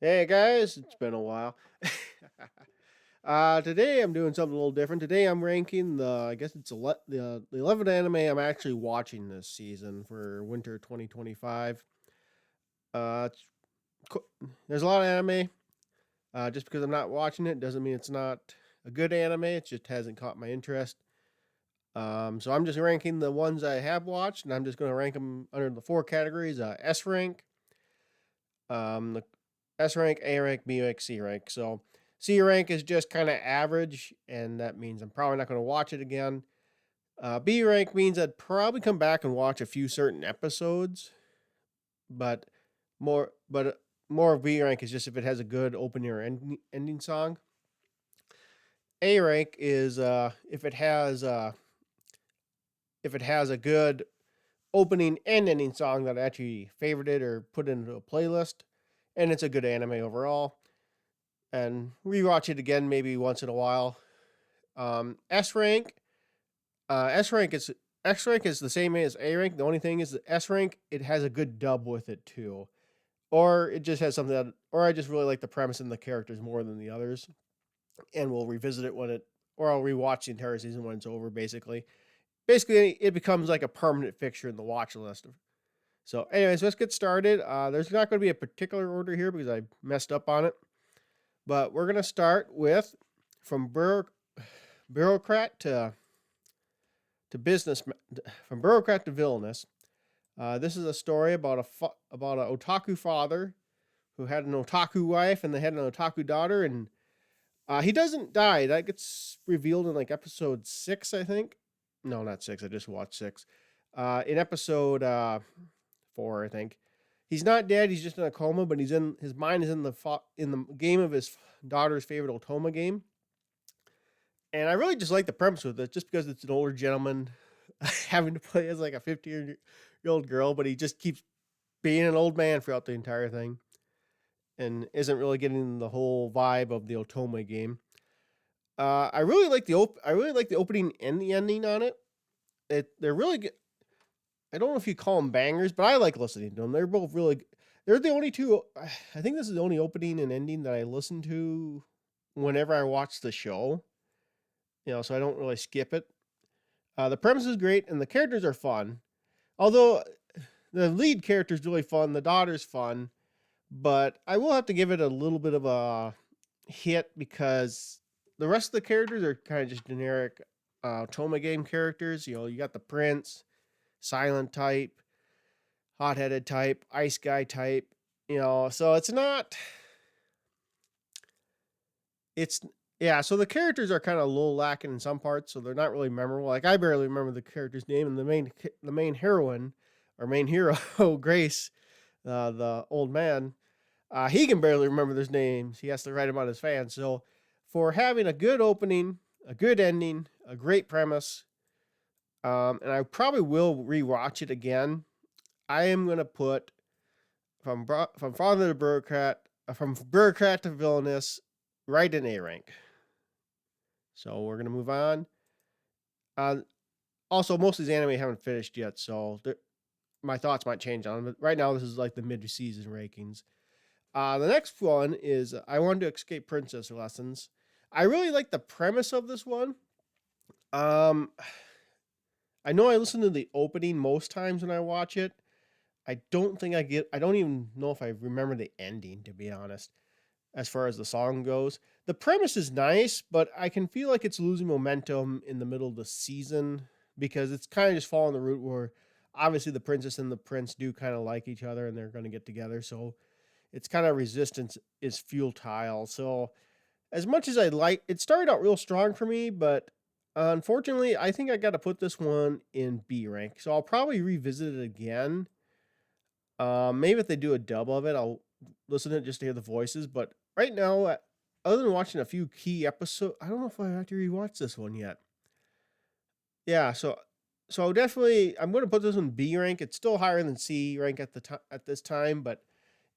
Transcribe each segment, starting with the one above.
Hey guys, it's been a while. Today I'm doing something a little different. Today I'm ranking I guess it's the 11th anime I'm actually watching this season for winter 2025. It's, there's a lot of anime. Just because I'm not watching it doesn't mean it's not a good anime. It just hasn't caught my interest. So I'm just ranking the ones I have watched, and I'm just going to rank them under the four categories: S rank, the S rank, A rank, B rank, C rank. So C rank is just kind of average, and that means I'm probably not going to watch it again. B rank means I'd probably come back and watch a few certain episodes, but more but more of B rank is just if it has a good opening or ending song. A rank is if it has a good opening and ending song that I actually favorited or put into a playlist, and it's a good anime overall. And rewatch it again maybe once in a while. S rank, S rank is X rank is the same as A rank. The only thing is that S rank it has a good dub with it too, or it just has something that, or I just really like the premise and the characters more than the others, and we'll revisit it or I'll rewatch the entire season when it's over. Basically, it becomes like a permanent fixture in the watch list. So, anyways, let's get started. There's not going to be a particular order here because I messed up on it. But we're going to start with from bureaucrat to business, from bureaucrat to villainous. This is a story about about an otaku father who had an otaku wife and they had an otaku daughter, and he doesn't die. That gets revealed in like episode 6, I think. No, not 6. I just watched 6. In episode 4, I think. He's not dead. He's just in a coma, but his mind is in the game of his daughter's favorite Otoma game. And I really just like the premise with it, just because it's an older gentleman having to play as like a 15-year-old girl, but he just keeps being an old man throughout the entire thing, and isn't really getting the whole vibe of the Otoma game. I really like the opening and the ending on it. They're really good. I don't know if you call them bangers, but I like listening to them. They're both really. They're the only two. I think this is the only opening and ending that I listen to whenever I watch the show. So I don't really skip it. The premise is great and the characters are fun. Although the lead character is really fun, the daughter's fun, but I will have to give it a little bit of a hit because the rest of the characters are kind of just generic Toma game characters. You got the prince, silent type, hot headed type, ice guy type. So it's not. It's yeah. So the characters are kind of low lacking in some parts, so they're not really memorable. Like I barely remember the character's name, and the main heroine or main hero Grace, the old man, he can barely remember their names. He has to write them on his fans. So for having a good opening, a good ending, a great premise, and I probably will rewatch it again. I am gonna put from father to bureaucrat, from bureaucrat to villainous, right in A rank. So we're gonna move on. Uh, Also, most of these anime haven't finished yet, so my thoughts might change on them. But right now, this is like the mid-season rankings. The next one is I wanted to escape princess lessons. I really like the premise of this one. Um, I know I listen to the opening most times when I watch it. I don't think I get. I don't even know if I remember the ending, to be honest. As far as the song goes, the premise is nice, but I can feel like it's losing momentum in the middle of the season because it's kind of just following the route where obviously the princess and the prince do kind of like each other and they're going to get together. So it's kind of resistance is futile. So as much as I like, it started out real strong for me, but unfortunately, I think I got to put this one in B rank. So I'll probably revisit it again. Maybe if they do a dub of it, I'll listen to it just to hear the voices. But right now, other than watching a few key episodes, I don't know if I have to rewatch this one yet. Yeah, so definitely, I'm going to put this in B rank. It's still higher than C rank at this time, but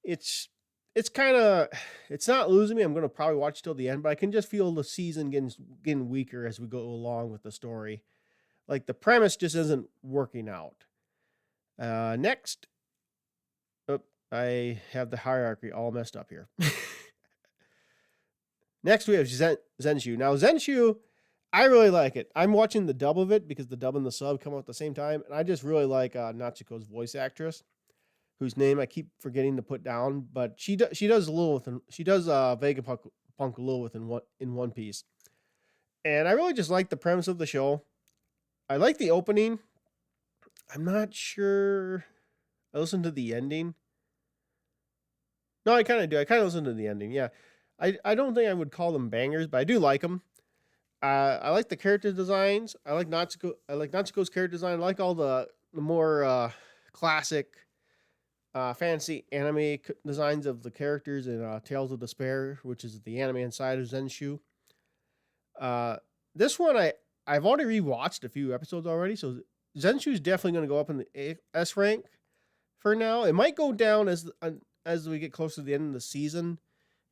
it's it's kind of it's not losing me. I'm going to probably watch till the end, but I can just feel the season getting weaker as we go along with the story. Like the premise just isn't working out. Next, I have the hierarchy all messed up here. Next, we have Zenshu. Now, Zenshu, I really like it. I'm watching the dub of it because the dub and the sub come out at the same time, and I just really like Natsuko's voice actress, whose name I keep forgetting to put down, but she does Lilith, and she does Vegapunk Lilith in One Piece, and I really just like the premise of the show. I like the opening. I'm not sure. I listened to the ending. No, I kind of do. I kind of listen to the ending. Yeah, I don't think I would call them bangers, but I do like them. I like the character designs. I like Natsuko. I like Natsuko's character design. I like all the more classic fantasy anime designs of the characters in Tales of Despair, which is the anime inside of Zenshu. Uh, this one I've already rewatched a few episodes already, so Zenshu's definitely going to go up in the S rank for now. It might go down as we get closer to the end of the season,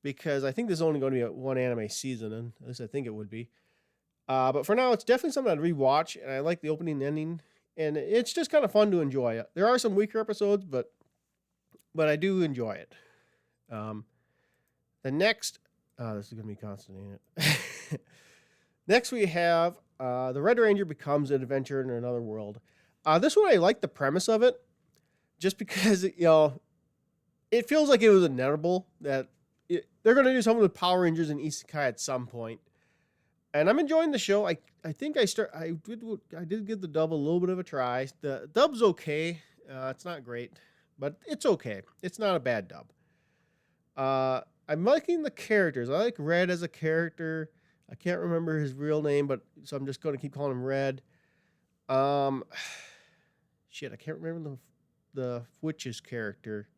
because I think there's only going to be one anime season, and at least I think it would be. But for now, it's definitely something I'd rewatch, and I like the opening and ending, and it's just kind of fun to enjoy. There are some weaker episodes, but I do enjoy it. The next, this is going to be constantly it. Next, we have the Red Ranger becomes an adventurer in another world. This one, I like the premise of it, just because it feels like it was inevitable that they're going to do something with Power Rangers and Isekai at some point. And I'm enjoying the show. I think I did give the dub a little bit of a try. The dub's okay. It's not great, but it's okay. It's not a bad dub. I'm liking the characters. I like Red as a character. I can't remember his real name, so I'm just going to keep calling him Red. Shit, I can't remember the witch's character.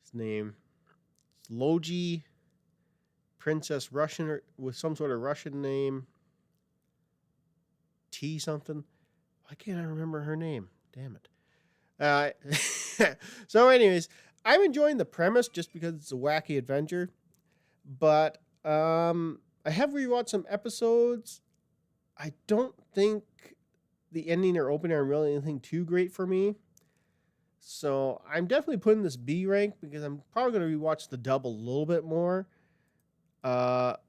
His name. It's Logi. Princess Russian, or with some sort of Russian name. T something. Why can't I remember her name? Damn it. So anyways, I'm enjoying the premise just because it's a wacky adventure. But I have rewatched some episodes. I don't think the ending or opening are really anything too great for me. So I'm definitely putting this B rank because I'm probably going to rewatch the dub a little bit more. But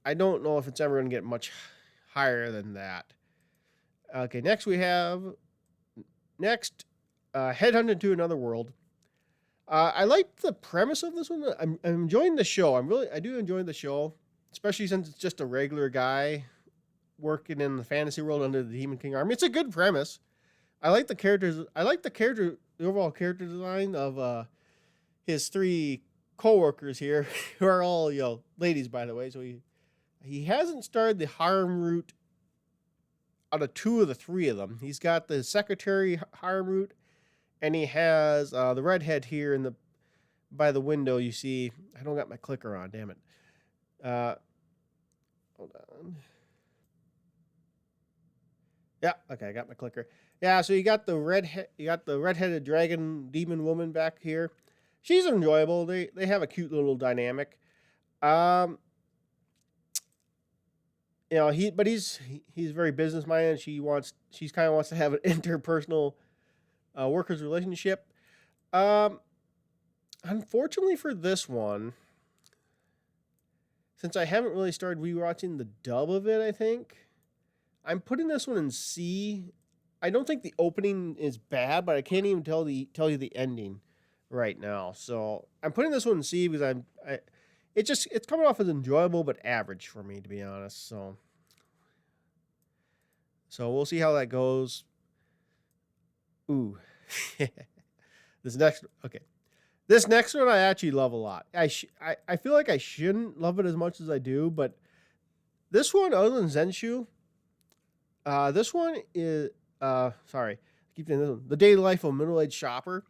I don't know if it's ever going to get much higher than that. Okay, next we have Headhunted to Another World. I like the premise of this one. I'm enjoying the show. I do enjoy the show, especially since it's just a regular guy working in the fantasy world under the Demon King army. It's a good premise. I like the characters. The overall character design of his three co-workers here, who are all ladies, by the way. So he hasn't started the harem route out of two of the three of them. He's got the secretary harem route, and he has the redhead here by the window. You see, I don't got my clicker on. Damn it. Hold on. Yeah, okay, I got my clicker. Yeah, so you got the redheaded dragon demon woman back here. She's enjoyable. They have a cute little dynamic. He's very business minded. She kind of wants to have an interpersonal workers relationship. Unfortunately for this one, since I haven't really started rewatching the dub of it, I think I'm putting this one in C. I don't think the opening is bad, but I can't even tell you the ending right now. So I'm putting this one in C because it's coming off as enjoyable but average for me, to be honest. So we'll see how that goes. Ooh. This next one I actually love a lot. I feel like I shouldn't love it as much as I do, but this one, other than Zenshu, this one is sorry, I keep saying this one. The Daily Life of a Middle-Aged Shopper.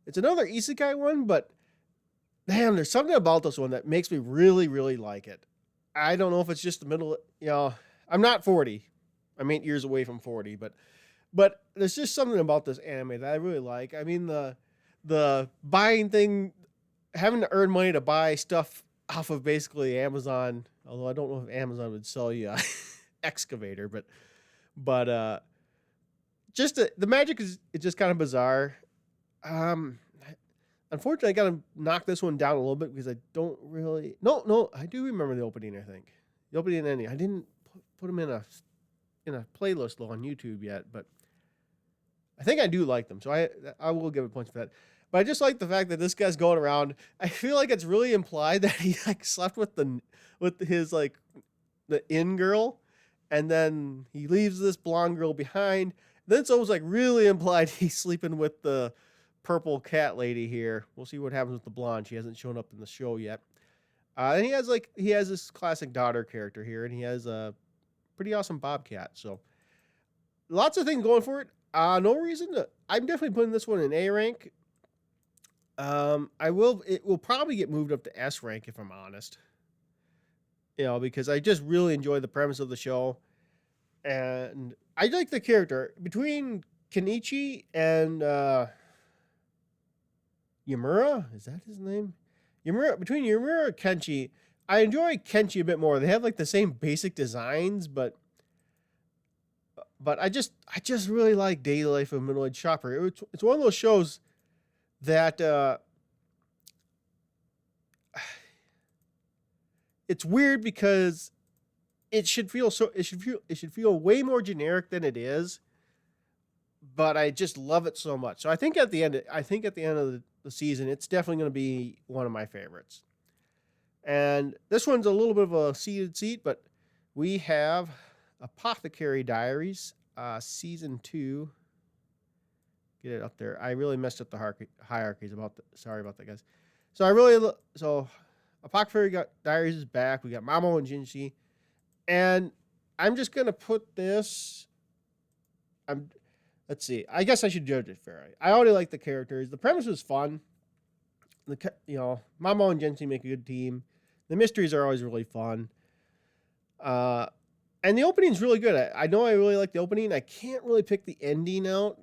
It's another isekai one, but damn, there's something about this one that makes me really, really like it. I don't know if it's just the middle. I'm not 40. I'm 8 years away from 40, but there's just something about this anime that I really like. I mean, the buying thing, having to earn money to buy stuff off of basically Amazon. Although I don't know if Amazon would sell you an excavator, but just the magic is just kind of bizarre. Um, Unfortunately, I gotta knock this one down a little bit because I don't really. No, I do remember the opening. I think the opening and ending. I didn't put them in a playlist though on YouTube yet, but I think I do like them, so I will give it points for that. But I just like the fact that this guy's going around. I feel like it's really implied that he like slept with his like the in girl, and then he leaves this blonde girl behind. Then it's almost like really implied he's sleeping with the purple cat lady here. We'll see what happens with the blonde. She hasn't shown up in the show yet. And he has this classic daughter character here, and he has a pretty awesome bobcat. So lots of things going for it. No reason to. I'm definitely putting this one in A rank. I will. It will probably get moved up to S rank if I'm honest. You know, because I just really enjoy the premise of the show, and I like the character between Kenichi and Yamura. Is that his name? Yamura, between Yamura and Kenshi, I enjoy Kenshi a bit more. They have like the same basic designs, but I just really like Daily Life of a Middle-Aged Shopper. It's one of those shows that it's weird because it should feel way more generic than it is, but I just love it so much. So I think at the end of the season, it's definitely going to be one of my favorites. And this one's a little bit of a seated seat, but we have Apothecary Diaries, season 2. Get it up there. I really messed up the hierarchies sorry about that, guys. So Apothecary Diaries is back. We got Mamo and Jinshi, and I'm just gonna put this. Let's see. I guess I should judge it fairly. I already like the characters. The premise was fun. Mamo and Jinshi make a good team. The mysteries are always really fun. And the opening's really good. I know I really like the opening. I can't really pick the ending out,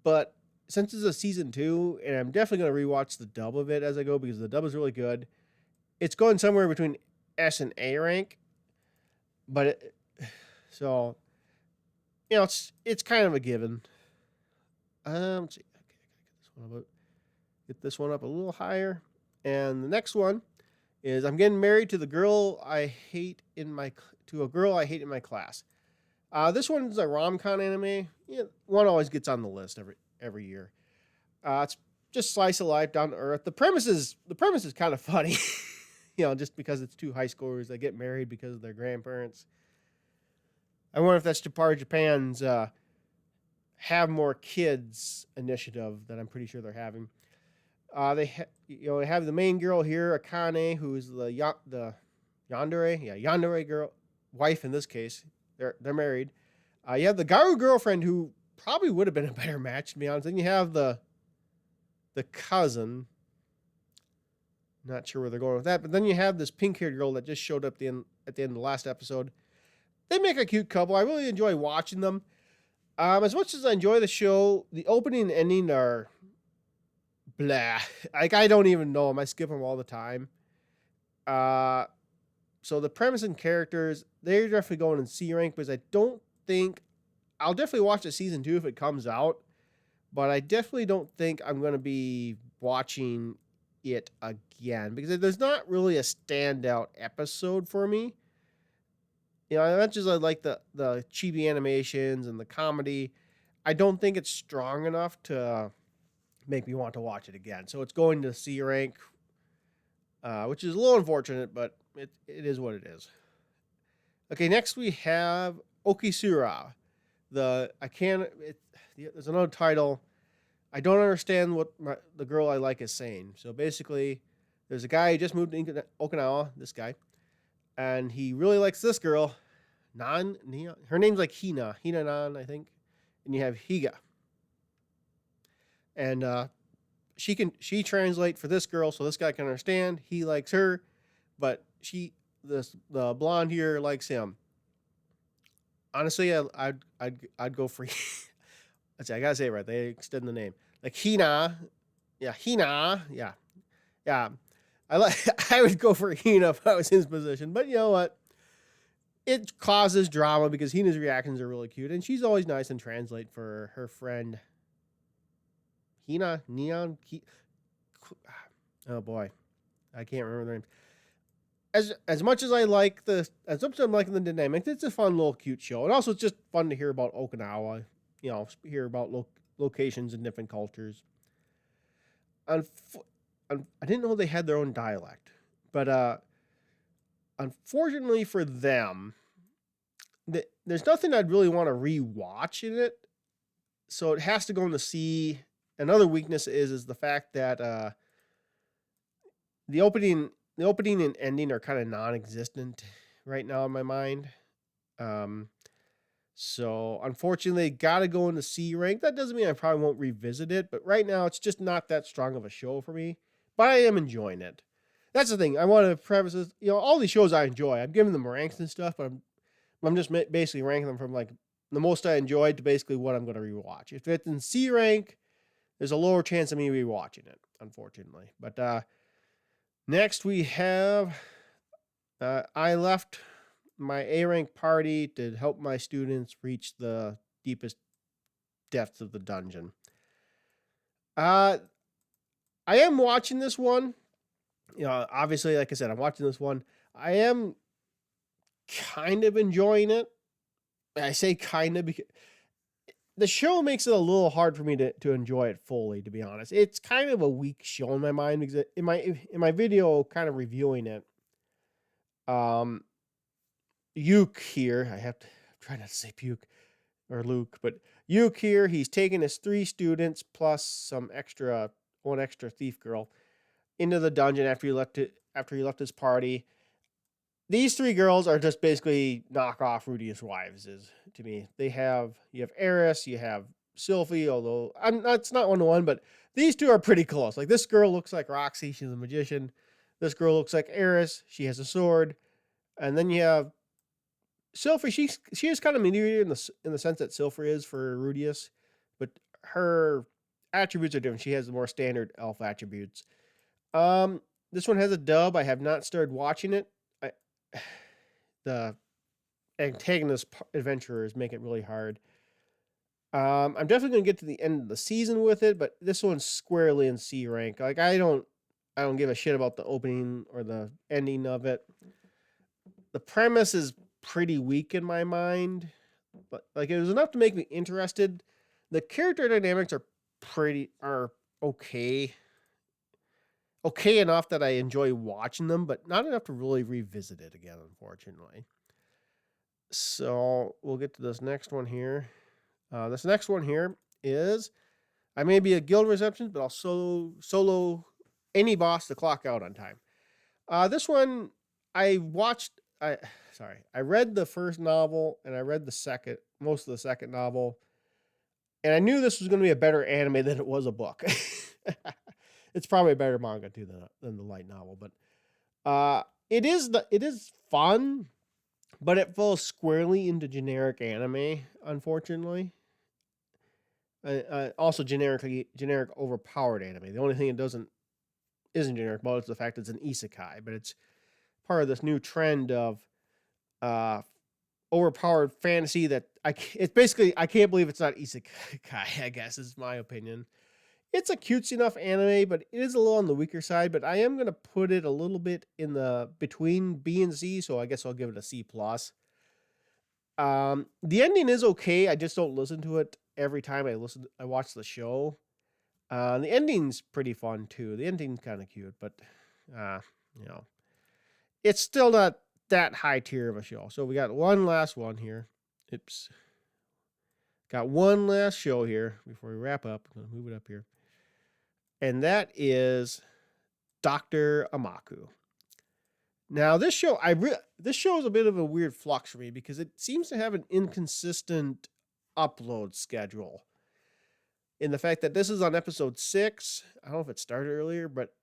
but since it's a season 2, and I'm definitely going to rewatch the dub of it as I go because the dub is really good. It's going somewhere between S and A rank, but so it's kind of a given. Let's see. Okay, get this one up a little higher, and the next one is I'm getting married to a girl I hate in my class. This one's a rom-com anime. One always gets on the list every year. It's just slice of life, down to earth. The premise is kind of funny, just because it's 2 high schoolers that get married because of their grandparents. I wonder if that's part of Japan's have more kids initiative that I'm pretty sure they're having. They have the main girl here, Akane, who's the yandere girl, wife in this case. They're married. You have the Garu girlfriend, who probably would have been a better match, to be honest. Then you have the cousin. Not sure where they're going with that, but then you have this pink-haired girl that just showed up at the end of the last episode. They make a cute couple. I really enjoy watching them. As much as I enjoy the show, the opening and ending are blah. Like, I don't even know them. I skip them all the time. So the premise and characters, they're definitely going in C rank, because I'll definitely watch the season 2 if it comes out, but I definitely don't think I'm going to be watching it again, because there's not really a standout episode for me. As much as I like the chibi animations and the comedy, I don't think it's strong enough to make me want to watch it again. So it's going to C rank, which is a little unfortunate, but it is what it is. Okay, next we have Okisura. There's another title. I don't understand what the girl I like is saying. So basically, there's a guy who just moved to Okinawa, this guy, and he really likes this girl, her name's like Hina Nan, I think, and you have Higa, and she translate for this girl, so this guy can understand. He likes her, but the blonde here likes him. Honestly, I'd go for. Let's see, I gotta say it right. They extend the name, like Hina, Hina, yeah. I would go for Hina if I was in his position, but you know what? It causes drama because Hina's reactions are really cute, and she's always nice and translate for her friend Hina, Neon. Oh boy, I can't remember their names. As much as I like as much as I'm liking the dynamic, it's a fun little cute show. And also, it's just fun to hear about Okinawa. Hear about locations and different cultures. Unf- I didn't know they had their own dialect, but unfortunately for them, there's nothing I'd really want to rewatch in it. So it has to go in the C. Another weakness is the fact that the opening the opening and ending are kind of non-existent right now in my mind. Um, so unfortunately, got to go in the C rank. That doesn't mean I probably won't revisit it, but right now it's just not that strong of a show for me. But I am enjoying it. That's the thing. I want to preface this. All these shows I enjoy. I'm giving them ranks and stuff, but I'm just basically ranking them from like the most I enjoyed to basically what I'm going to rewatch. If it's in C rank, there's a lower chance of me rewatching it, unfortunately. But next we have I left my A rank party to help my students reach the deepest depths of the dungeon. I am watching this one. Obviously, like I said, I'm watching this one. I am kind of enjoying it. I say kind of because the show makes it a little hard for me to enjoy it fully, to be honest. It's kind of a weak show in my mind because in my video kind of reviewing it, um Yuke here, I'm trying not to say puke or Luke, but Yuke here, he's taking his 3 students plus one extra thief girl into the dungeon after he left his party. These 3 girls are just basically knockoff Rudius wives to me. You have Eris, you have Sylphie, although that's not 1-to-1, but these 2 are pretty close. Like this girl looks like Roxy, she's a magician. This girl looks like Eris, she has a sword. And then you have Sylphie, she is kind of mediator in the sense that Sylphie is for Rudius, but her attributes are different. She has the more standard elf attributes. This one has a dub. I have not started watching it. The antagonist adventurers make it really hard. I'm definitely gonna get to the end of the season with it, but this one's squarely in C rank. Like I don't give a shit about the opening or the ending of it. The premise is pretty weak in my mind, but like it was enough to make me interested. The character dynamics are okay. Okay enough that I enjoy watching them, but not enough to really revisit it again, unfortunately. So we'll get to this next one here. This next one here is I may be a guild reception, but I'll solo any boss to clock out on time. This one I watched. I read the first novel and I read most of the second novel, and I knew this was going to be a better anime than it was a book. It's probably a better manga too than the light novel, but it is fun, but it falls squarely into generic anime, unfortunately. Also generic overpowered anime. The only thing isn't generic about it's the fact it's an isekai, but it's part of this new trend of overpowered fantasy that it's basically I can't believe it's not isekai. I guess is my opinion. It's a cutesy enough anime, but it is a little on the weaker side. But I am gonna put it a little bit in the between B and C, so I guess I'll give it a C plus. The ending is okay. I just don't listen to it every time I watch the show. The ending's pretty fun too. The ending's kind of cute, but uh, you know, it's still not that high tier of a show. So we got one last one here. Oops. Got one last show here before we wrap up. I'm gonna move it up here. And that is Dr. Amaku. Now this show this show is a bit of a weird flux for me because it seems to have an inconsistent upload schedule. In the fact that this is on episode 6. I don't know if it started earlier, but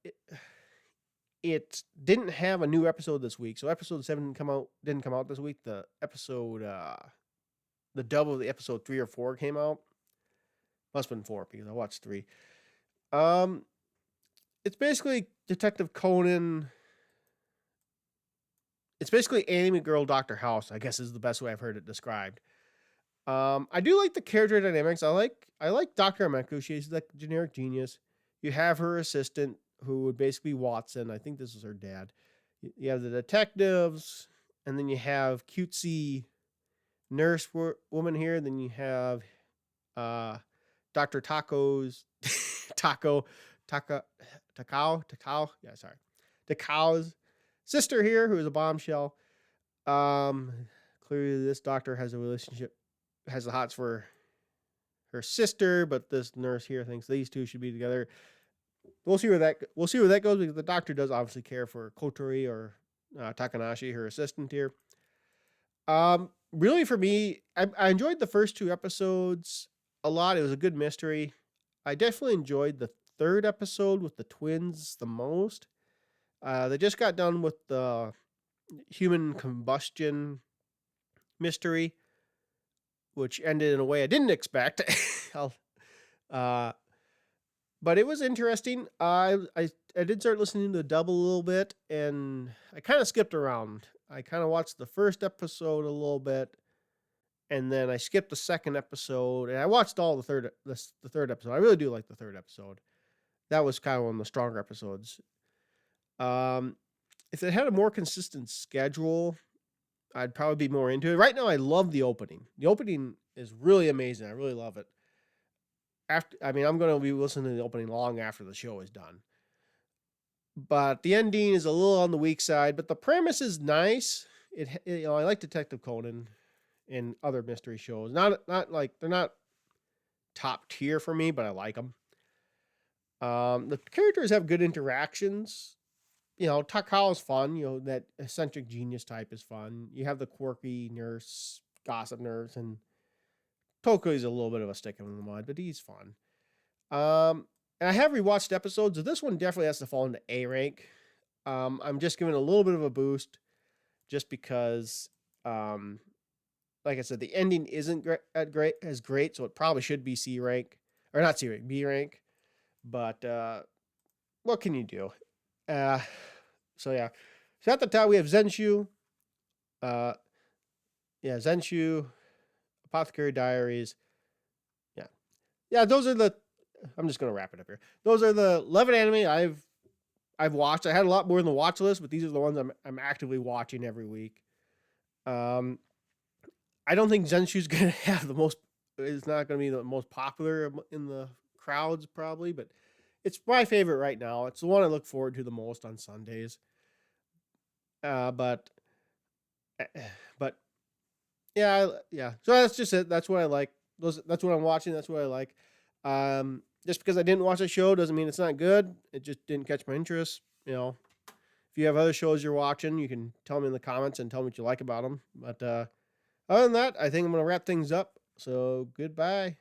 it didn't have a new episode this week. So episode 7 didn't come out this week. The episode the double of the episode 3 or 4 came out. Must have been 4 because I watched 3. It's basically Detective Conan. It's basically Anime Girl Dr. House, I guess is the best way I've heard it described. I do like the character dynamics. I like Dr. Ameku. She's like generic genius. You have her assistant, who would basically be Watson. I think this is her dad. You have the detectives, and then you have cutesy woman here. Then you have uh, Dr. Taco Taka Takao. Yeah, sorry, Takao's sister here, who is a bombshell. Um, Clearly this doctor has the hots for her sister, but this nurse here thinks these two should be together. We'll see where that goes, because the doctor does obviously care for Kotori, or Takanashi, her assistant here. Really for me, I enjoyed the first two episodes a lot. It was a good mystery. I definitely enjoyed the third episode with the twins the most. They just got done with the human combustion mystery, which ended in a way I didn't expect. uh, but it was interesting. I did start listening to the dub a little bit, and I kind of skipped around. I kind of watched the first episode a little bit, and then I skipped the second episode, and I watched all the third episode. I really do like the third episode. That was kind of one of the stronger episodes. Um, if it had a more consistent schedule, I'd probably be more into it. Right now, I love the opening. The opening is really amazing. I really love it. I'm going to be listening to the opening long after the show is done. But the ending is a little on the weak side, but the premise is nice. I like Detective Conan and other mystery shows. Not like they're not top tier for me, but I like them. The characters have good interactions. Takao is fun. That eccentric genius type is fun. You have the quirky nurse, gossip nurse, and Toko is a little bit of a stick in the mud, but he's fun. And I have rewatched episodes, so this one definitely has to fall into A rank. I'm just giving it a little bit of a boost, just because, like I said, the ending isn't great, so it probably should be C rank, or not C rank, B rank. But what can you do? Uh, so yeah. So at the top we have Zenshu. Uh, yeah, Zenshu, Apothecary Diaries. Yeah, yeah. Those are the. I'm just gonna wrap it up here. Those are the 11 anime I've watched. I had a lot more in the watch list, but these are the ones I'm actively watching every week. Um, I don't think Zenshu's gonna have the most. It's not gonna be the most popular in the crowds probably, but it's my favorite right now. It's the one I look forward to the most on Sundays. Uh, but eh, but yeah. So that's just it. That's what I like. That's what I'm watching. That's what I like. Just because I didn't watch a show doesn't mean it's not good. It just didn't catch my interest. If you have other shows you're watching, you can tell me in the comments and tell me what you like about them. But other than that, I think I'm gonna wrap things up. So goodbye.